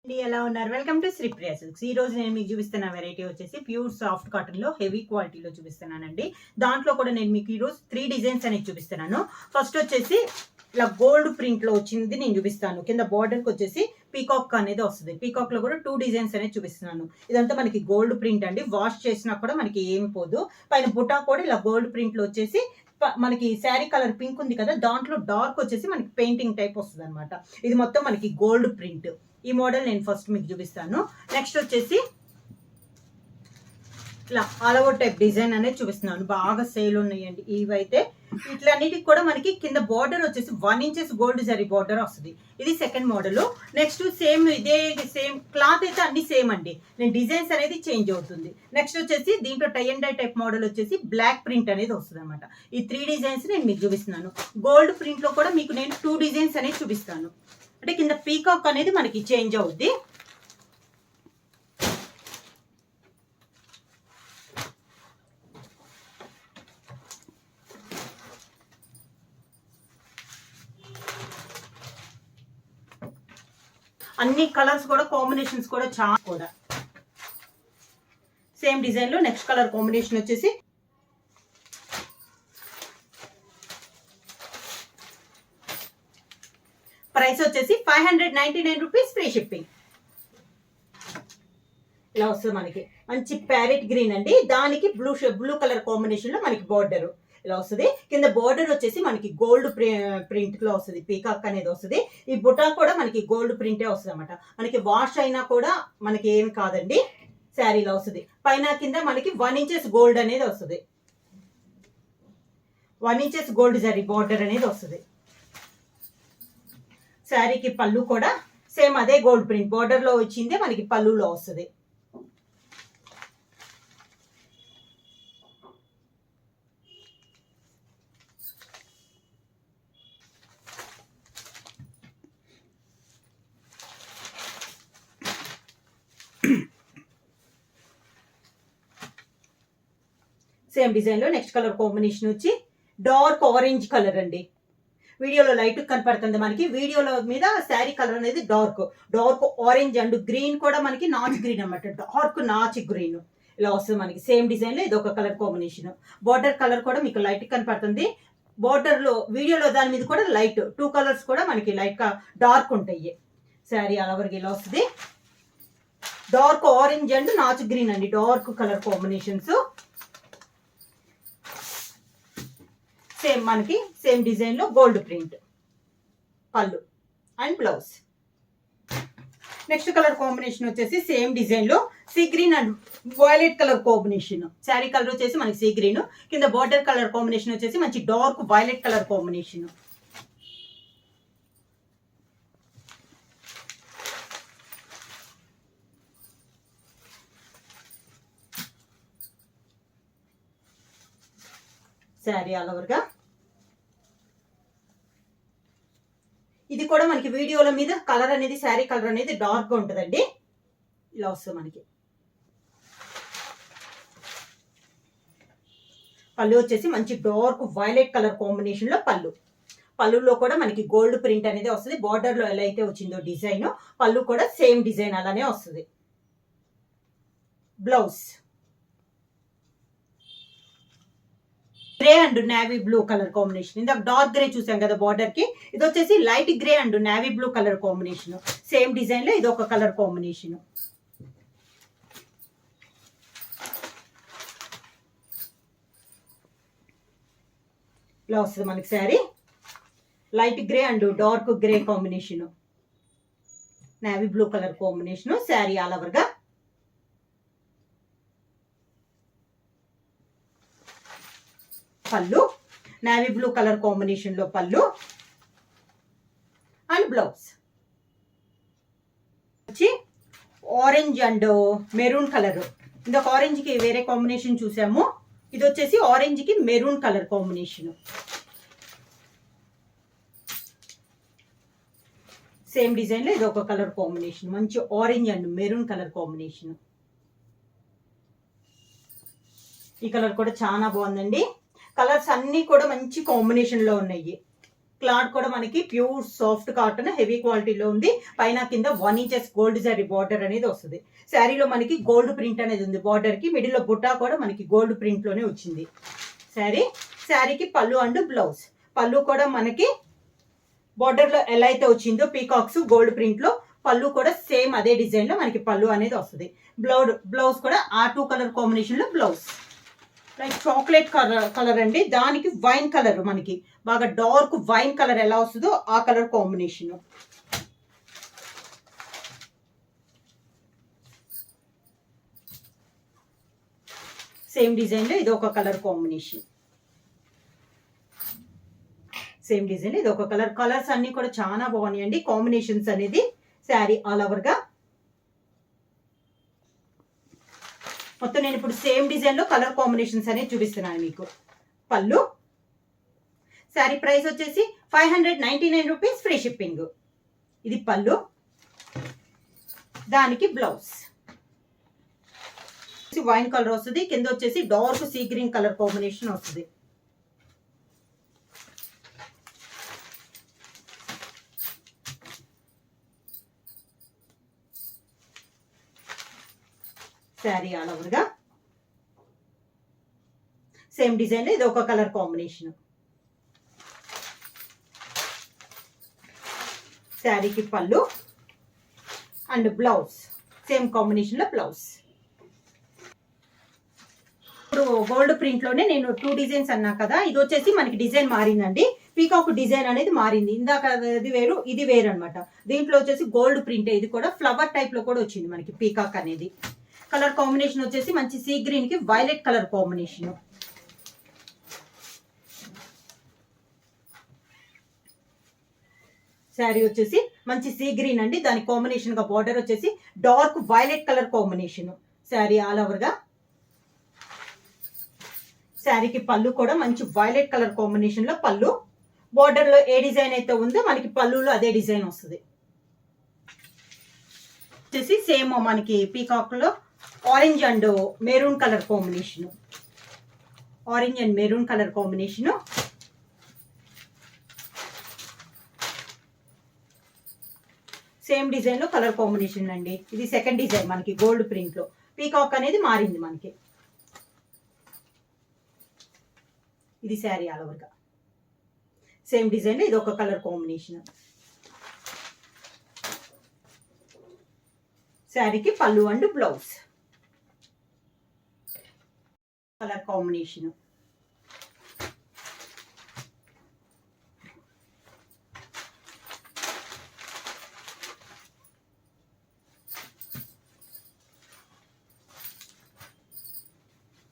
ఎలా ఉన్నారు? Welcome to Sripriya silks. ఈ రోజు నేను మీకు చూపిస్తున్న వెరైటీ వచ్చేసి ప్యూర్ సాఫ్ట్ కాటన్ లో హెవీ క్వాలిటీలో చూపిస్తున్నానండి. దాంట్లో కూడా నేను మీకు ఈరోజు 3 డిజైన్స్ అనేది చూపిస్తున్నాను. ఫస్ట్ వచ్చేసి ఇలా గోల్డ్ ప్రింట్ లో వచ్చింది నేను చూపిస్తాను. కింద బార్డర్ కి వచ్చేసి పీకాక్ అనేది వస్తుంది. పీకాక్ లో కూడా 2 డిజైన్స్ అనేది చూపిస్తున్నాను. ఇదంతా మనకి గోల్డ్ ప్రింట్ అండి. వాష్ చేసినా కూడా మనకి ఏమి పోదు. పైన బుటా కూడా ఇలా గోల్డ్ ప్రింట్ లో వచ్చేసి మనకి శారీ కలర్ పింక్ ఉంది కదా, దాంట్లో డార్క్ వచ్చేసి మనకి పెయింటింగ్ టైప్ వస్తుంది అనమాట. ఇది మొత్తం మనకి గోల్డ్ ప్రింట్. ఈ మోడల్ నేను ఫస్ట్ మీకు చూపిస్తాను. నెక్స్ట్ వచ్చేసి ఇట్లా ఆల్ ఓవర్ టైప్ డిజైన్ అనేది చూపిస్తున్నాను. బాగా సేల్ ఉన్నాయండి ఇవైతే. ఇట్లన్నిటికి కూడా మనకి కింద బార్డర్ వచ్చేసి 1 ఇంచెస్ గోల్డ్ జరీ బార్డర్ వస్తుంది. ఇది సెకండ్ మోడల్. నెక్స్ట్ సేమ్ ఇదే సేమ్ క్లాత్ అయితే అన్ని సేమ్ అండి. నేను డిజైన్స్ అనేది చేంజ్ అవుతుంది. నెక్స్ట్ వచ్చేసి దీంట్లో tie and dye type model వచ్చేసి బ్లాక్ ప్రింట్ అనేది వస్తుంది అనమాట. ఈ 3 డిజైన్స్ నేను మీకు చూపిస్తున్నాను. గోల్డ్ ప్రింట్ లో కూడా మీకు నేను 2 డిజైన్స్ అనేది చూపిస్తాను. అంటే కింద పీకాక్ అనేది మనకి చేంజ్ అవుద్ది. అన్ని కలర్స్ కూడా కాంబినేషన్స్ కూడా చాలా కూడా సేమ్ డిజైన్ లో నెక్స్ట్ కలర్ కాంబినేషన్ వచ్చేసి ప్రైస్ వచ్చేసి 599 రూపీస్, ఫ్రీ షిప్పింగ్. ఇలా వస్తుంది మనకి మంచి ప్యారెట్ గ్రీన్ అండి. దానికి బ్లూ కలర్ కాంబినేషన్ లో మనకి బార్డర్ ఇలా వస్తుంది. కింద బార్డర్ వచ్చేసి మనకి గోల్డ్ ప్రింట్ లో వస్తుంది. పీకాక్ అనేది వస్తుంది. ఈ బుటా కూడా మనకి గోల్డ్ ప్రింటే వస్తుంది అనమాట. మనకి వాష్ అయినా కూడా మనకి ఏమి కాదండి. శారీలో వస్తుంది. పైన కింద మనకి 1 ఇంచెస్ గోల్డ్ అనేది వస్తుంది. 1 ఇంచెస్ గోల్డ్ జరీ బార్డర్ అనేది వస్తుంది. శారీకి పళ్ళు కూడా సేమ్ అదే గోల్డ్ ప్రింట్ బార్డర్ లో వచ్చిందే మనకి పళ్ళులో వస్తుంది. సేమ్ డిజైన్ లో నెక్స్ట్ కలర్ కాంబినేషన్ వచ్చి డార్క్ ఆరెంజ్ కలర్ అండి. వీడియోలో లైట్ కనపడుతుంది మనకి. వీడియోలో మీద శారీ కలర్ అనేది డార్క్ ఆరెంజ్ అండ్ గ్రీన్ కూడా మనకి నాచ్ గ్రీన్ అనమాట. డార్క్ నాచ్ గ్రీన్ ఇలా వస్తుంది మనకి. సేమ్ డిజైన్ లో ఇది ఒక కలర్ కాంబినేషన్. బార్డర్ కలర్ కూడా మీకు లైట్ కనపడుతుంది. బార్డర్ లో వీడియోలో దాని మీద కూడా లైట్ 2 కలర్స్ కూడా మనకి లైట్ డార్క్ ఉంటాయి. శారీ అలవర్కి ఇలా వస్తుంది. Dark orange and notch green అండి, డార్క్ కలర్ కాంబినేషన్స్. సేమ్ మనకి సేమ్ డిజైన్ లో గోల్డ్ ప్రింట్ పళ్ళు and blouse. Next colour combination వచ్చేసి సేమ్ డిజైన్ లో sea green and violet colour combination. Sari colour వచ్చేసి మనకి సీ గ్రీన్. కింద బార్డర్ కలర్ కాంబినేషన్ వచ్చేసి మంచి dark violet colour combination. Sari all ఓవర్గా ఇది కూడా మనకి వీడియోల మీద కలర్ అనేది శారీ కలర్ అనేది డార్క్ గా ఉంటుందండి. ఇలా వస్తుంది మనకి. పళ్ళు వచ్చేసి మంచి డార్క్ వైలెట్ కలర్ కాంబినేషన్ లో పళ్ళులో కూడా మనకి గోల్డ్ ప్రింట్ అనేది వస్తుంది. బార్డర్ లో ఎలా అయితే వచ్చిందో డిజైన్, పళ్ళు కూడా సేమ్ డిజైన్ అలానే వస్తుంది. Blouse grey and navy blue colour combination. ఇందాక డార్క్ గ్రే చూసాం కదా బార్డర్ కి, ఇది వచ్చేసి light grey and navy blue colour combination. Same design లో ఇది ఒక కలర్ కాంబినేషన్. ఇలా వస్తుంది మనకి sari. Light grey and dark grey combination, navy blue colour combination. Sari all over గా పళ్ళు నేవీ బ్లూ కలర్ కాంబినేషన్ లో పళ్ళు అండ్ బ్లౌజ్ వచ్చి ఆరెంజ్ అండ్ మెరూన్ కలర్. ఇందాక ఆరెంజ్ కి వేరే కాంబినేషన్ చూసాము. ఇది వచ్చేసి ఆరెంజ్ కి maroon colour combination. Same design లో ఇది ఒక కలర్ కాంబినేషన్. మంచి orange and maroon colour combination. ఈ కలర్ కూడా చాలా బాగుందండి. కలర్స్ అన్ని కూడా మంచి కాంబినేషన్ లో ఉన్నాయి. క్లాత్ కూడా మనకి ప్యూర్ సాఫ్ట్ కాటన్ హెవీ క్వాలిటీలో ఉంది. పైన కింద 1 ఇంచెస్ గోల్డ్ జరీ బార్డర్ అనేది వస్తుంది. శారీలో మనకి గోల్డ్ ప్రింట్ అనేది ఉంది బార్డర్ కి. మిడిల్ లో బుట్టా కూడా మనకి గోల్డ్ ప్రింట్ లోనే వచ్చింది శారీకి పళ్ళు అండ్ బ్లౌజ్. పళ్ళు కూడా మనకి బార్డర్ లో ఎలా అయితే వచ్చిందో పీకాక్స్ గోల్డ్ ప్రింట్ లో పళ్ళు కూడా సేమ్ అదే డిజైన్ లో మనకి పళ్ళు అనేది వస్తుంది. బ్లౌజ్ కూడా ఆ 2 కలర్ కాంబినేషన్ లో బ్లౌజ్. లైక్ చాక్లెట్ కలర్ అండి, దానికి వైన్ కలర్ మనకి బాగా డార్క్ వైన్ కలర్ ఎలా వస్తుందో ఆ కలర్ కాంబినేషన్. సేమ్ డిజైన్ లో ఇది ఒక కలర్ కాంబినేషన్. సేమ్ డిజైన్ ఇది ఒక కలర్. కలర్స్ అన్ని కూడా చాలా బాగున్నాయండి కాంబినేషన్స్ అనేది. శారీ ఆల్ ఓవర్ గా మొత్తం నేను ఇప్పుడు సేమ్ డిజైన్ లో కలర్ కాంబినేషన్స్ అనేది చూపిస్తున్నాను మీకు. పళ్ళు. శారీ ప్రైస్ వచ్చేసి 599 రూపీస్ ఫ్రీ షిప్పింగ్. ఇది పళ్ళు, దానికి బ్లౌజ్ వైన్ కలర్ వస్తుంది. కింద వచ్చేసి dark sea green colour combination వస్తుంది. శారీ ఆల్ ఓవర్ గా సేమ్ డిజైన్ ఇది ఒక కలర్ కాంబినేషన్. శారీకి పళ్ళు అండ్ బ్లౌజ్ సేమ్ కాంబినేషన్ లో బ్లౌజ్. ఇప్పుడు గోల్డ్ ప్రింట్ లోనే నేను 2 డిజైన్స్ అన్నా కదా, ఇది వచ్చేసి మనకి డిజైన్ మారిందండి. పీకాక్ డిజైన్ అనేది మారింది. ఇందాక ఇది వేరు ఇది వేరు అనమాట. దీంట్లో వచ్చేసి గోల్డ్ ప్రింట్, ఇది కూడా ఫ్లవర్ టైప్ లో కూడా వచ్చింది మనకి పీకాక్ అనేది. కలర్ కాంబినేషన్ వచ్చేసి మంచి సీ గ్రీన్ కి వైలెట్ కలర్ కాంబినేషన్. శారీ వచ్చేసి మంచి సీ గ్రీన్ అండి, దాని కాంబినేషన్ గా బార్డర్ వచ్చేసి dark violet colour combination. Sari all over గా శారీకి పళ్ళు కూడా మంచి వైలెట్ కలర్ కాంబినేషన్ లో పళ్ళు. బార్డర్ లో ఏ డిజైన్ అయితే ఉందో మనకి పళ్ళులో అదే డిజైన్ వస్తుంది. వచ్చేసి సేమ్ మనకి పీకాక్ లో orange and maroon colour combination. Orange and maroon colour combination. Same design లో కలర్ కాంబినేషన్ అండి. ఇది సెకండ్ డిజైన్ మనకి గోల్డ్ ప్రింట్ లో. పీకాక్ అనేది మారింది మనకి. ఇది శారీ ఆల్ ఓవర్ గా సేమ్ డిజైన్ లో ఇది ఒక కలర్ కాంబినేషన్. శారీకి పళ్ళు and blouse colour combination.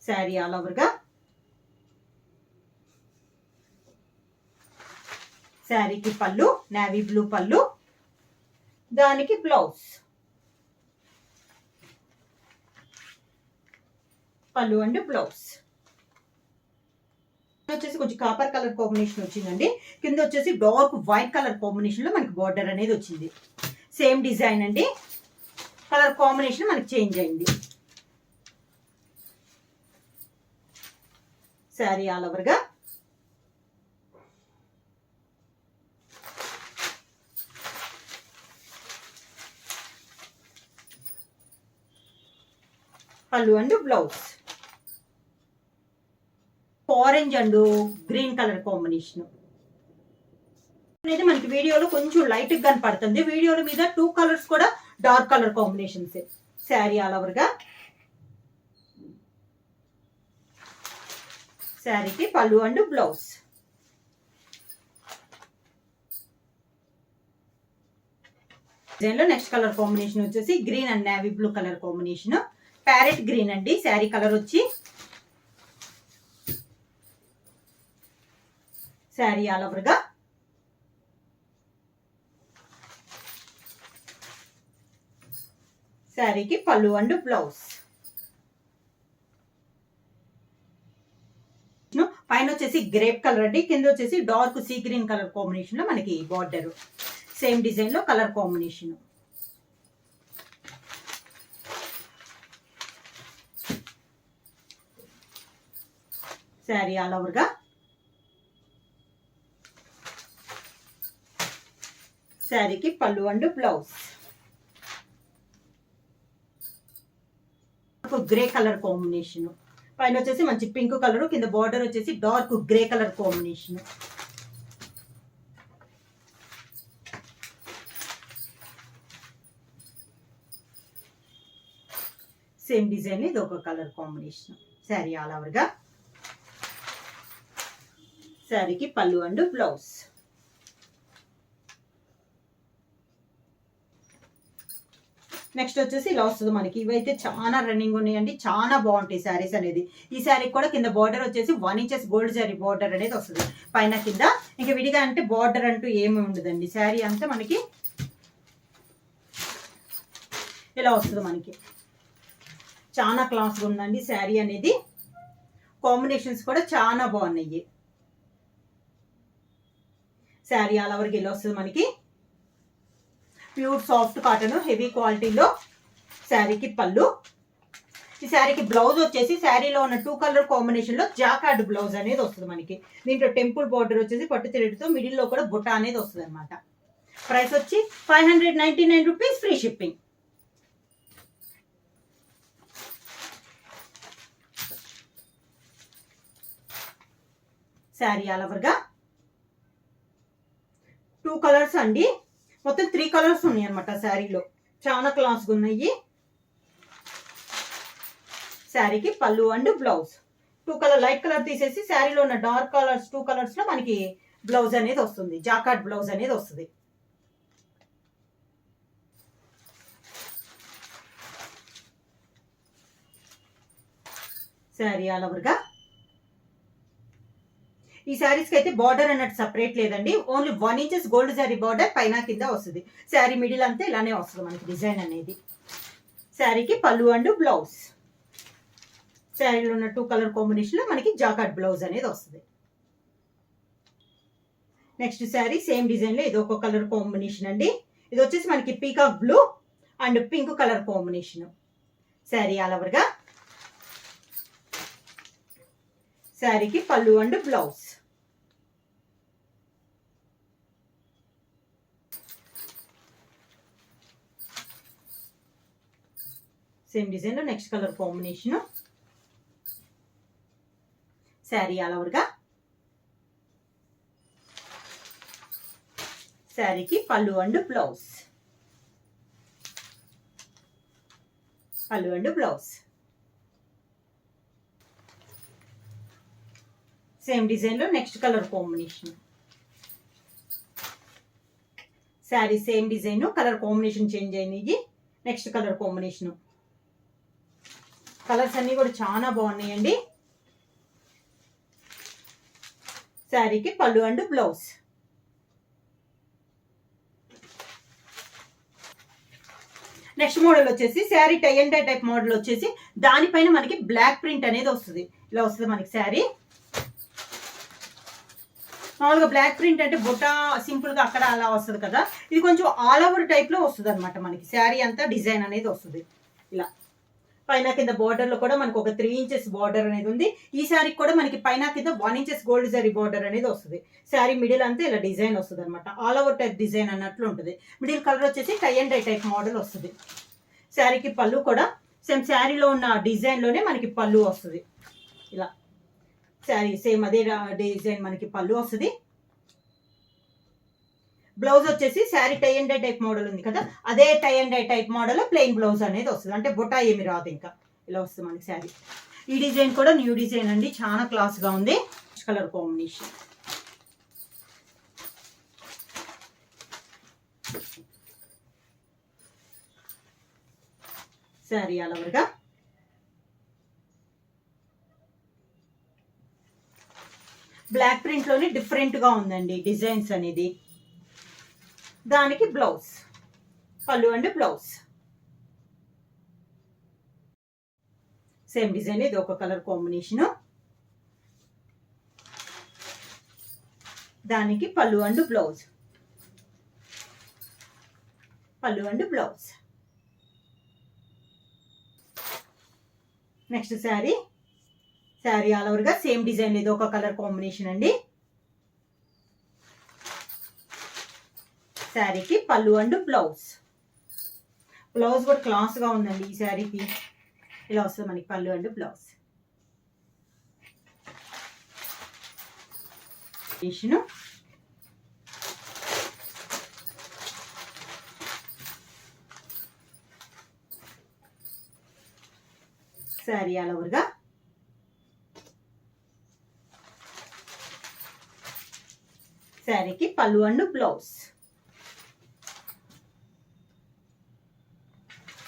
Sari all over గా శారీకి పళ్ళు నేవీ బ్లూ పళ్ళు, దానికి బ్లౌజ్. పళ్ళు అండ్ బ్లౌజ్ వచ్చేసి కొంచెం కాపర్ కలర్ కాంబినేషన్ వచ్చిందండి. కింద వచ్చేసి డార్క్ వైట్ కలర్ కాంబినేషన్ లో మనకి బార్డర్ అనేది వచ్చింది. సేమ్ డిజైన్ అండి, కలర్ కాంబినేషన్ మనకి చేంజ్ అయింది. శారీ ఆల్ ఓవర్ గా పళ్ళు and blouse. Orange and green colour combination అనేది మనకి వీడియోలో కొంచెం లైట్ గా కనపడుతుంది. వీడియోల మీద 2 కలర్స్ కూడా dark colour combinations. Sari all over గా శారీకి పళ్ళు అండ్ బ్లౌజ్. డిజైన్లో నెక్స్ట్ కలర్ కాంబినేషన్ వచ్చేసి green and navy blue colour combination. Parrot green అండి శారీ కలర్ వచ్చి. శారీ ఆల్ ఓవర్ గా శారీకి పళ్ళు అండ్ బ్లౌజ్. పైన వచ్చేసి గ్రేప్ కలర్ అండి, కింద వచ్చేసి dark sea green colour combination లో మనకి బార్డర్. సేమ్ డిజైన్ లో colour combination. Sari all over గా శారీకి పళ్ళు and blouse. Grey colour combination, పైన వచ్చేసి మంచి పింక్ కలర్, కింద బార్డర్ వచ్చేసి dark grey colour combination. Same design ఇది ఒక colour combination. Sari all over గా. శారీకి పళ్ళు అండ్ బ్లౌజ్. నెక్స్ట్ వచ్చేసి ఇలా వస్తుంది మనకి. ఇవైతే చాలా రన్నింగ్ ఉన్నాయండి, చాలా బాగుంటాయి శారీస్ అనేది. ఈ శారీకి కూడా కింద బార్డర్ వచ్చేసి 1 ఇంచెస్ గోల్డ్ శారీ బార్డర్ అనేది వస్తుంది పైన కింద. ఇంకా విడిగా అంటే బార్డర్ అంటూ ఏమి ఉండదండి. శారీ అంతా మనకి ఇలా వస్తుంది మనకి. చాలా క్లాస్గా ఉందండి శారీ అనేది. కాంబినేషన్స్ కూడా చాలా బాగున్నాయి. శారీ ఆల్ ఓవర్కి ఇలా వస్తుంది మనకి. ప్యూర్ సాఫ్ట్ కాటన్ హెవీ క్వాలిటీలో. శారీకి పళ్ళు. ఈ శారీకి బ్లౌజ్ వచ్చేసి శారీలో ఉన్న 2 కలర్ కాంబినేషన్లో జాకార్డ్ బ్లౌజ్ అనేది వస్తుంది మనకి. దీంట్లో టెంపుల్ బార్డర్ వచ్చేసి పట్టు థ్రెడ్తో మిడిల్లో కూడా బుట్ట అనేది వస్తుంది అనమాట. ప్రైస్ వచ్చి 599 rupees, free shipping. Sari all ఓవర్గా 2 కలర్స్ అండి. మొత్తం 3 కలర్స్ ఉన్నాయి అనమాట శారీలో. చాలా క్లాస్గా ఉన్నాయి. శారీకి పళ్ళు and blouse. 2 colour light colour తీసేసి శారీలో ఉన్న డార్క్ కలర్స్ 2 కలర్స్ లో మనకి బ్లౌజ్ అనేది వస్తుంది. జాకార్డ్ బ్లౌజ్ అనేది వస్తుంది. శారీ ఆల్ ఓవర్ గా. ఈ శారీస్ కి అయితే బార్డర్ అన్నట్టు సపరేట్ లేదండి. Only 1 inches gold sari border పైన కింద వస్తుంది. శారీ మిడిల్ అంతా ఇలానే వస్తుంది మనకి డిజైన్ అనేది. శారీకి పళ్ళు అండ్ బ్లౌజ్. శారీలో ఉన్న 2 కలర్ కాంబినేషన్ లో మనకి జాకార్డ్ బ్లౌజ్ అనేది వస్తుంది. నెక్స్ట్ శారీ సేమ్ డిజైన్ లో ఇది ఒక కలర్ కాంబినేషన్ అండి. ఇది వచ్చేసి మనకి peacock blue and pink colour combination. Sari all over గా. శారీకి పళ్ళు అండ్ బ్లౌజ్. సేమ్ డిజైన్ లో next colour combination. Sari all over గా. శారీకి పళ్ళు అండ్ బ్లౌజ్. పళ్ళు అండ్ బ్లౌజ్. సేమ్ డిజైన్ లో next colour combination. Sari same design, colour combination change అయినాయి. Next colour combination. కలర్స్ అన్ని కూడా చాలా బాగున్నాయండి. శారీకి పళ్ళు అండ్ బ్లౌజ్. నెక్స్ట్ మోడల్ వచ్చేసి sari tie and dye type model వచ్చేసి దానిపైన మనకి బ్లాక్ ప్రింట్ అనేది వస్తుంది. ఇలా వస్తుంది మనకి శారీ. మామూలుగా బ్లాక్ ప్రింట్ అంటే బుట్ట సింపుల్ గా అక్కడ అలా వస్తుంది కదా. ఇది కొంచెం ఆల్ ఓవర్ టైప్ లో వస్తుంది అనమాట మనకి. శారీ అంతా డిజైన్ అనేది వస్తుంది ఇలా. పైన కింద బార్డర్ లో కూడా మనకి ఒక 3 ఇంచెస్ బార్డర్ అనేది ఉంది. ఈ శారీకి కూడా మనకి పైన కింద 1 ఇంచెస్ గోల్డ్ జరీ బార్డర్ అనేది వస్తుంది. శారీ మిడిల్ అంతా ఇలా డిజైన్ వస్తుంది అనమాట. ఆల్ ఓవర్ టైప్ డిజైన్ అన్నట్లు ఉంటుంది. మిడిల్ కలర్ వచ్చేసి tie and dye type model వస్తుంది. శారీకి పళ్ళు కూడా సేమ్ శారీలో ఉన్న డిజైన్ లోనే మనకి పళ్ళు వస్తుంది ఇలా. శారీ సేమ్ అదే డిజైన్ మనకి పళ్ళు వస్తుంది. బ్లౌజ్ వచ్చేసి sari tie and dye type model ఉంది కదా, అదే tie and dye type model plain blouse అనేది వస్తుంది. అంటే బుట్ట ఏమి రాదు, ఇంకా ఇలా వస్తుంది మనకి శారీ. ఈ డిజైన్ కూడా న్యూ డిజైన్ అండి, చాలా క్లాస్ గా ఉంది. Colour combination. Sari all over గా. బ్లాక్ ప్రింట్ లోనే డిఫరెంట్ గా ఉందండి డిజైన్స్ అనేది. దానికి బ్లౌజ్, పళ్ళు అండ్ బ్లౌజ్. సేమ్ డిజైన్, ఇది ఒక కలర్ కాంబినేషన్. దానికి పళ్ళు అండ్ బ్లౌజ్. పళ్ళు and blouse. Next sari. Sari all over గా సేమ్ డిజైన్, ఇది ఒక కలర్ కాంబినేషన్ అండి. శారీకి పళ్ళు అండ్ బ్లౌజ్. బ్లౌజ్ కూడా క్లాస్గా ఉందండి ఈ శారీకి. ఇలా వస్తుంది మనకి పళ్ళు అండ్ బ్లౌజ్. శారీ ఆల్ ఓవర్గా శారీకి పళ్ళు అండ్ బ్లౌజ్.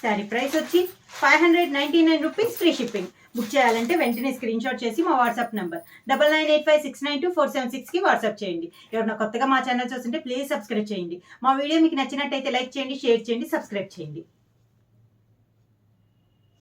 శారీ ప్రైస్ వచ్చి 599 రూపీస్, ఫ్రీ షిప్పింగ్. బుక్ చేయాలంటే వెంటనే స్క్రీన్ షాట్ చేసి మా వాట్సాప్ నెంబర్ 9985692476కి వాట్సాప్ చేయండి. ఎవరైనా కొత్తగా మా ఛానల్ చూస్తుంటే ప్లీజ్ సబ్స్క్రైబ్ చేయండి. మా వీడియో మీకు నచ్చినట్టయితే లైక్ చేయండి, షేర్ చేయండి, సబ్స్క్రైబ్ చేయండి.